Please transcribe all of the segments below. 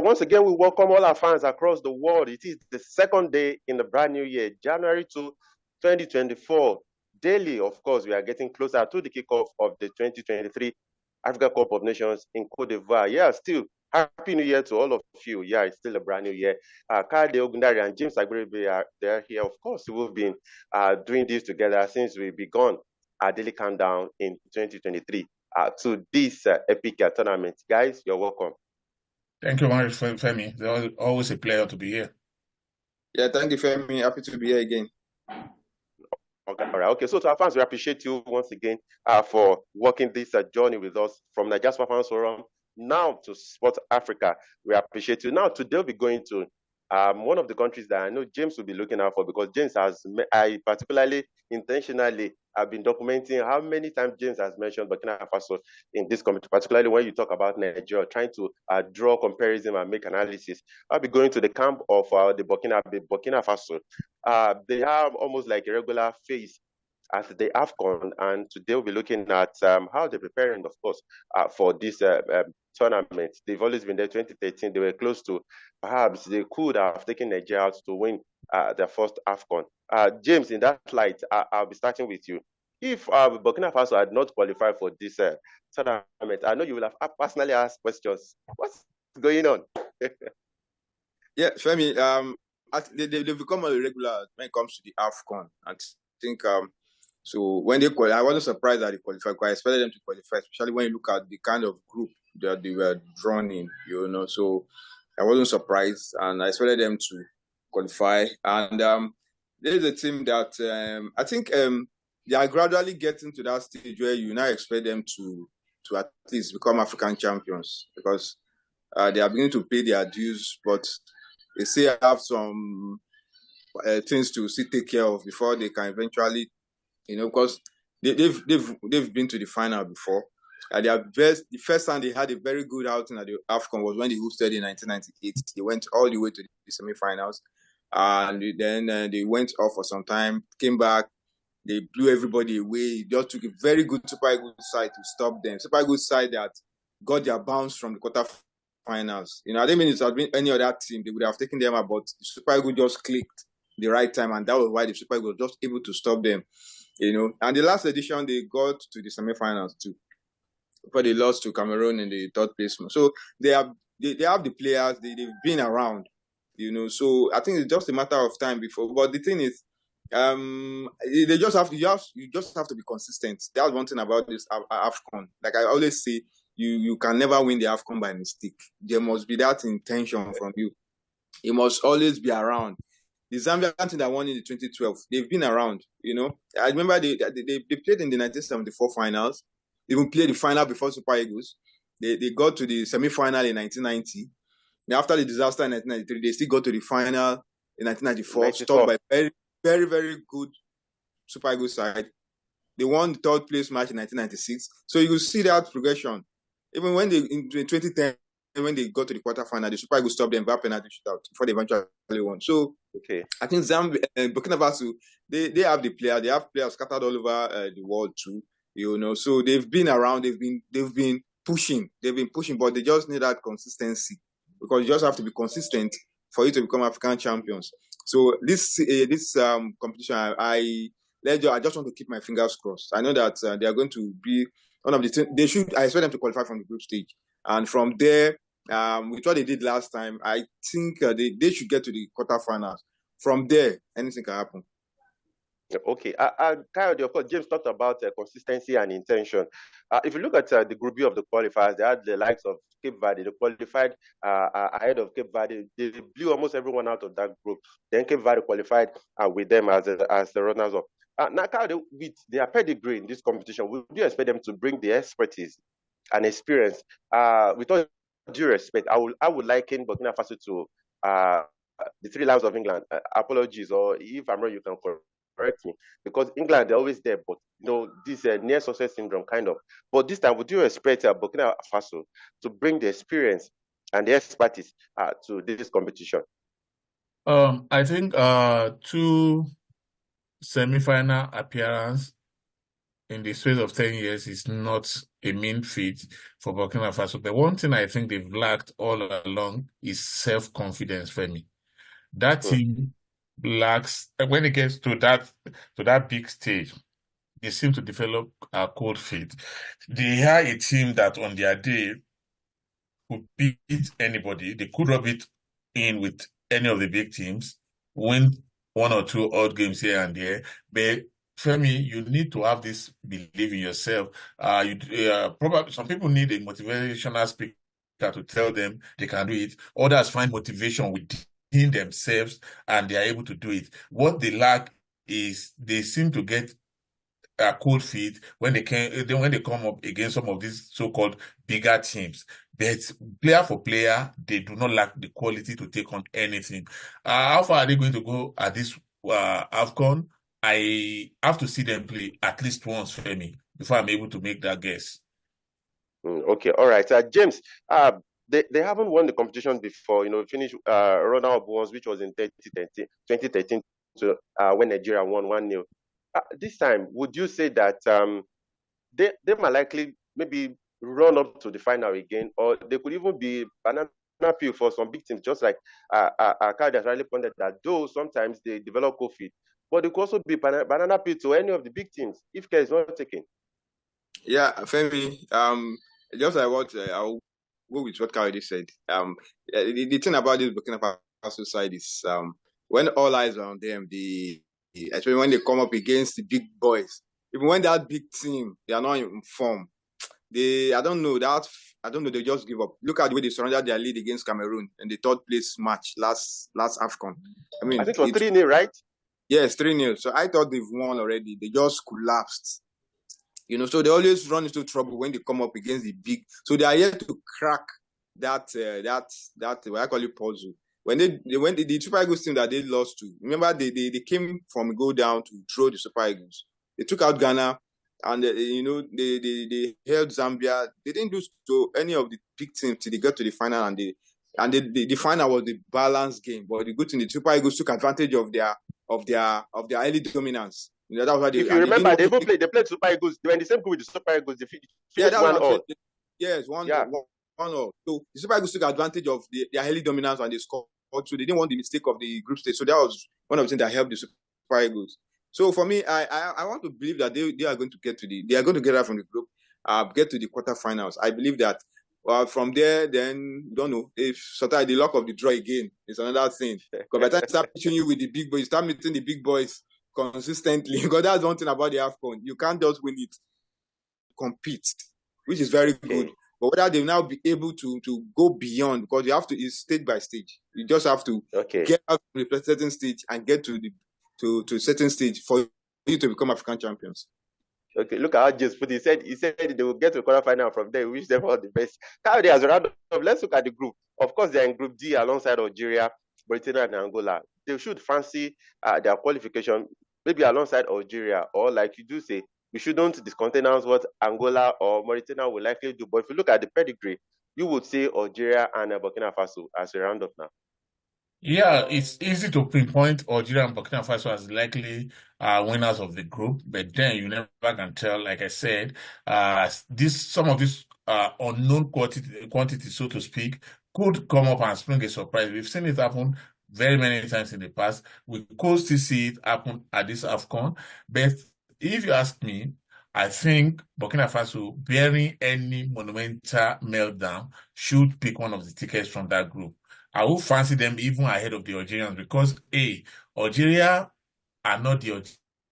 Once again, we welcome all our fans across the world. It is the second day in the brand new year, January 2024. Daily, of course, we are getting closer to the kickoff of the 2023 Africa Cup of Nations in Côte d'Ivoire. Yeah, still, Happy New Year to all of you. Yeah, it's still a brand new year. Kyle Ogundari and James Agberebe they're here. Of course, we've been doing this together since we began our daily countdown in 2023 to this epic tournament. Guys, you're welcome. Thank you very much, Femi. It's always a pleasure to be here. Yeah, thank you, Femi. Happy to be here again. Okay, all right. Okay, so to our fans, we appreciate you once again for walking this journey with us from Nigeria's Fans Forum now to Sport Africa. We appreciate you. Now, today we'll be going to one of the countries that I know James will be looking out for, because James I particularly intentionally have been documenting how many times James has mentioned Burkina Faso in this committee, particularly when you talk about Nigeria, trying to draw comparison and make analysis. I'll be going to the camp of the Burkina Faso. They have almost like a regular phase at the AFCON, and today we'll be looking at how they're preparing, of course, for this tournament. They've always been there. 2013, they were close to, perhaps they could have taken Nigeria out to win their first AFCON. James, in that light, I'll be starting with you. If Burkina Faso had not qualified for this tournament, I know you will have personally asked questions. What's going on? Yeah, Femi, they've become a regular when it comes to the AFCON. I think so when they qualified, I wasn't surprised that they qualified, because I expected them to qualify, especially when you look at the kind of group that they were drawn in, so I wasn't surprised, and I expected them to qualify. And there's a team that I think they are gradually getting to that stage where you now expect them to at least become African champions, because they are beginning to pay their dues, but they still have some things to still take care of before they can eventually, because they've been to the final before. The first time they had a very good outing at the AFCON was when they hosted in 1998. They went all the way to the semi-finals, and then they went off for some time, came back, they blew everybody away. Just took a very good Super Eagles side to stop them. Super Eagles side that got their bounce from the quarterfinals. I didn't mean it had been any other team, they would have taken them out, but the Super Eagles just clicked the right time, and that was why the Super Eagles was just able to stop them. And the last edition they got to the semi-finals too, but they lost to Cameroon in the third place. So they have the players, they've been around, so I think it's just a matter of time before. But the thing is, they just have to you just have to be consistent. That's one thing about this AFCON. Like I always say, you can never win the AFCON by mistake. There must be that intention from you. You must always be around. The Zambian team that won in the 2012, they've been around. I remember they played in the 1974 finals. They even played the final before Super Eagles. They got to the semi-final in 1990. Then after the disaster in 1993, they still got to the final in 1994, stopped by very, very, very good Super Eagles side. They won the third place match in 1996. So you will see that progression. Even when in 2010, when they got to the quarterfinal, the Super Eagles stopped them by penalty shootout before they eventually won. So I think Zambia and Burkina Faso, they have the player. They have players scattered all over the world too. So they've been around. They've been pushing. But they just need that consistency, because you just have to be consistent for you to become African champions. So this competition, I just want to keep my fingers crossed. I know that they are going to be one of the teams. I expect them to qualify from the group stage, and from there, with what they did last time, I think they should get to the quarterfinals. From there, anything can happen. Okay, Kyle, of course, James talked about consistency and intention. If you look at the Group B of the qualifiers, they had the likes of Cape Verde. They qualified ahead of Cape Verde. They blew almost everyone out of that group. Then Cape Verde qualified with them as the runners-up. Now, Kyle, with their pedigree in this competition, would you expect them to bring the expertise and experience? With all due respect, I would liken Burkina Faso to the Three Lions of England. Apologies, or if I'm wrong, you can correct me, because England, they're always there, but this near success syndrome kind of. But this time, would you expect Burkina Faso to bring the experience and the expertise to this competition? I think 2 semi-final appearances in the space of 10 years is not a mean feat for Burkina Faso. The one thing I think they've lacked all along is self-confidence, Femi. That team lacks, when it gets to that big stage, they seem to develop a cold feet. They are a team that on their day could beat anybody. They could rub it in with any of the big teams, win one or two odd games here and there. But Femi, you need to have this belief in yourself. Probably some people need a motivational speaker to tell them they can do it. Others find motivation within themselves and they are able to do it. What they lack is they seem to get cold feet when they come up against some of these so-called bigger teams. But player for player, they do not lack the quality to take on anything. How far are they going to go at this AFCON? I have to see them play at least once for me before I'm able to make that guess. Okay, all right. James, they haven't won the competition before. Finished runner-up once, which was in 2013 to when Nigeria won 1-0. This time, would you say that they might likely maybe run up to the final again, or they could even be banana peel for some big teams, just like Kyle has rightly pointed that though sometimes they develop cold feet, but they could also be banana peel to any of the big teams if care is not taken. Yeah, Femi, just like what I'll go with what Kyle said. The thing about this Burkina Faso side is when all eyes are on them, especially when they come up against the big boys, even when that big team, they are not in form. They just give up. Look at the way they surrendered their lead against Cameroon in the third place match last AFCON. I think it was 3-0, right? Yes, 3-0. So I thought they've won already. They just collapsed. So they always run into trouble when they come up against the big. So they are yet to crack that what I call it puzzle. When they went the Super Eagles team that they lost to, remember they came from go down to draw the Super Eagles. They took out Ghana, and they held Zambia. They didn't lose to any of the big teams till they got to the final, and the final was the balanced game. But the good thing, the Super Eagles took advantage of their early dominance. That was why if you remember, they played Super Eagles. They were in the same group with the Super Eagles. They finished 1-1. Yes, 1-1. So the Super Eagles took advantage of their early dominance and they scored. So they didn't want the mistake of the group stage. So that was one of the things that helped the Super Eagles. So for me, I want to believe that they are going to get out from the group, get to the quarterfinals. I believe that from there, then don't know if sometimes the luck of the draw again is another thing. Because by the time you start pitching you with the big boys, you start meeting the big boys consistently. Because that's one thing about the AFCON. You can't just win it, compete, which is very good. But whether they will now be able to go beyond, because you have to, it's stage by stage. You just have to get out to a certain stage and get to a certain stage for you to become African champions. Okay, look at how James put it. He said they will get to the quarterfinal. From there, we wish them all the best. Kyle has round up. Let's look at the group. Of course, they're in Group D alongside Algeria, Mauritania, and Angola. They should fancy their qualification, maybe alongside Algeria, or like you do say, we shouldn't discountenance what Angola or Mauritania will likely do. But if you look at the pedigree, you would say Algeria and Burkina Faso as a round-up now. Yeah, it's easy to pinpoint Algeria and Burkina Faso as likely winners of the group, but then you never can tell. Like I said, some of this unknown quantity, so to speak, could come up and spring a surprise. We've seen it happen very many times in the past. We could still see it happen at this AFCON, but if you ask me, I think Burkina Faso, bearing any monumental meltdown, should pick one of the tickets from that group. I will fancy them even ahead of the Algerians because, Algeria are not the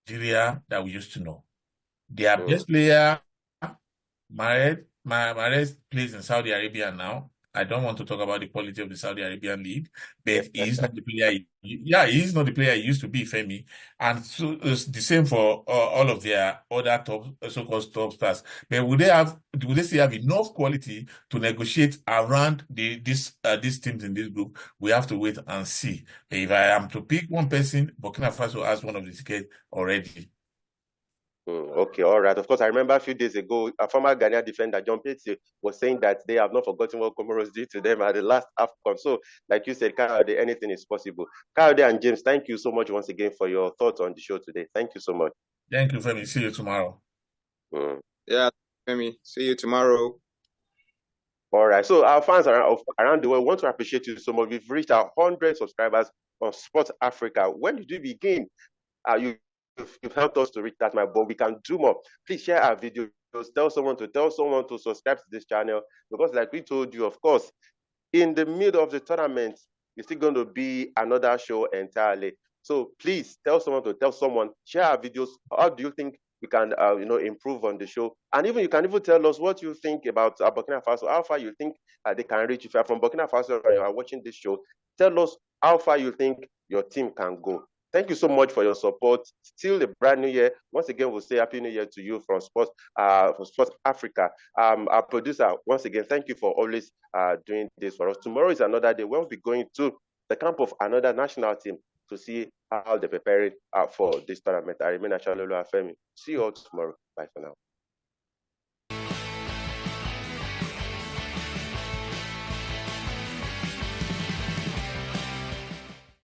Algeria that we used to know. Their best player, Mahrez, plays in Saudi Arabia now. I don't want to talk about the quality of the Saudi Arabian league, but he is not the player. He is not the player he used to be, Femi. And so it's the same for all of their other so-called top stars. But would they still have enough quality to negotiate around these teams in this group? We have to wait and see. But if I am to pick one person, Burkina Faso has one of the tickets already. Okay, all right. Of course, I remember a few days ago, a former Ghanaian defender, John Pete, was saying that they have not forgotten what Comoros did to them at the last AFCON. So, like you said, Kayode, anything is possible. Kayode and James, thank you so much once again for your thoughts on the show today. Thank you so much. Thank you, Femi. See you tomorrow. Yeah. Femi, see you tomorrow. All right. So our fans around the world want to appreciate you so much. We've reached our 100 subscribers on Sports Africa. When did you begin? You've helped us to reach that mark, but we can do more. Please share our videos. Tell someone to subscribe to this channel, because like we told you, of course, in the middle of the tournament, it's still going to be another show entirely. So please tell someone to tell someone, share our videos. How do you think we can improve on the show? And even you can even tell us what you think about Burkina Faso, how far you think they can reach. If you are from Burkina Faso and you are watching this show, tell us how far you think your team can go. Thank you so much for your support. Still a brand new year. Once again, we'll say Happy New Year to you from Sports Africa. Our producer, once again, thank you for always doing this for us. Tomorrow is another day when we'll be going to the camp of another national team to see how they're preparing for this tournament. I remain Achalolo Afemi. See you all tomorrow. Bye for now.